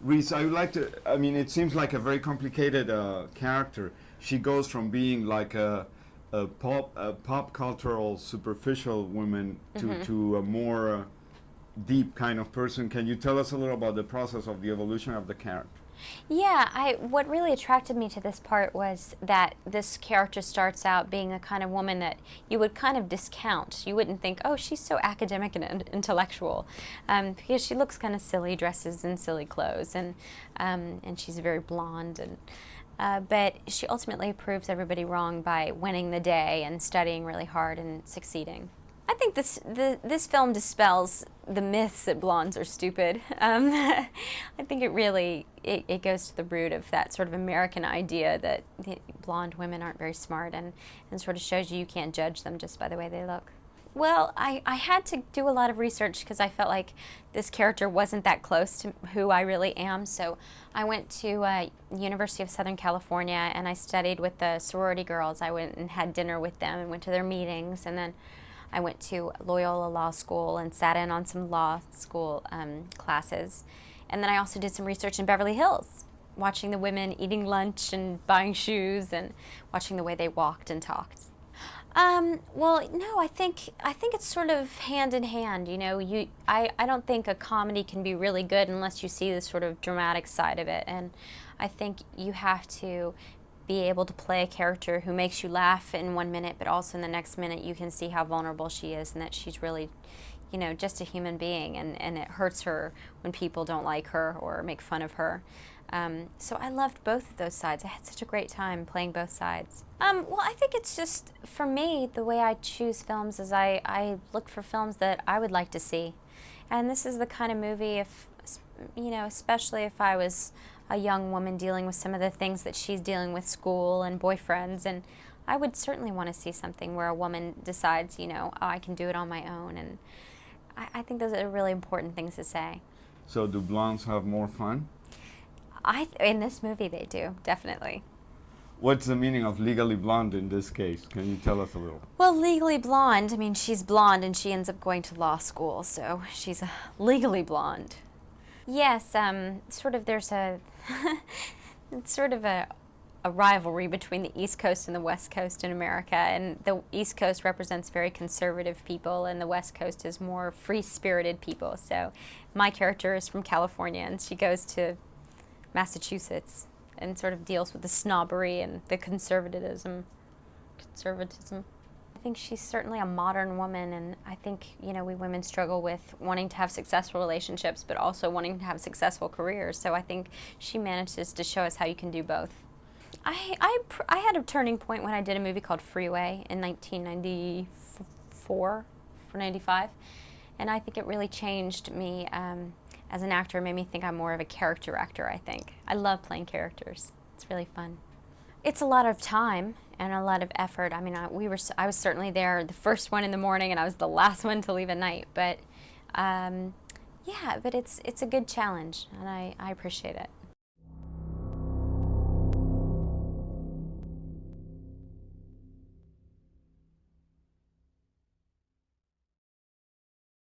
Reese, I would like to. I mean, it seems like a very complicated character. She goes from being like a pop cultural superficial woman to a more deep kind of person. Can you tell us a little about the process of the evolution of the character? Yeah, what really attracted me to this part was that this character starts out being a kind of woman that you would kind of discount. You wouldn't think, oh, she's so academic and intellectual, because she looks kind of silly, dresses in silly clothes, and she's very blonde, but she ultimately proves everybody wrong by winning the day and studying really hard and succeeding. I think this film dispels the myths that blondes are stupid. I think it goes to the root of that sort of American idea that blonde women aren't very smart, and sort of shows you can't judge them just by the way they look. Well, I had to do a lot of research because I felt like this character wasn't that close to who I really am. So I went to University of Southern California and I studied with the sorority girls. I went and had dinner with them and went to their meetings, and then I went to Loyola Law School and sat in on some law school classes. And then I also did some research in Beverly Hills, watching the women eating lunch and buying shoes and watching the way they walked and talked. Well, no, I think it's sort of hand in hand. You know, I don't think a comedy can be really good unless you see the sort of dramatic side of it. And I think you have to be able to play a character who makes you laugh in 1 minute, but also in the next minute you can see how vulnerable she is and that she's really, you know, just a human being, and it hurts her when people don't like her or make fun of her. So I loved both of those sides. I had such a great time playing both sides. Well, I think it's just, for me, the way I choose films is I look for films that I would like to see. And this is the kind of movie, if, you know, especially if I was a young woman dealing with some of the things that she's dealing with, school and boyfriends, and I would certainly want to see something where a woman decides, you know, oh, I can do it on my own, and I think those are really important things to say. So do blondes have more fun? In this movie they do, definitely. What's the meaning of legally blonde in this case? Can you tell us a little? Well, legally blonde, I mean, she's blonde and she ends up going to law school, so she's legally blonde. Yes, sort of there's it's sort of a rivalry between the East Coast and the West Coast in America, and the East Coast represents very conservative people and the West Coast is more free-spirited people. So my character is from California and she goes to Massachusetts and sort of deals with the snobbery and the conservatism. I think she's certainly a modern woman, and I think, you know, we women struggle with wanting to have successful relationships but also wanting to have successful careers. So I think she manages to show us how you can do both. I had a turning point when I did a movie called Freeway in 1994 or 95, and I think it really changed me as an actor. It made me think I'm more of a character actor, I think. I love playing characters. It's really fun. It's a lot of time and a lot of effort. I mean, I was certainly there the first one in the morning and I was the last one to leave at night, but yeah, but it's a good challenge and I appreciate it.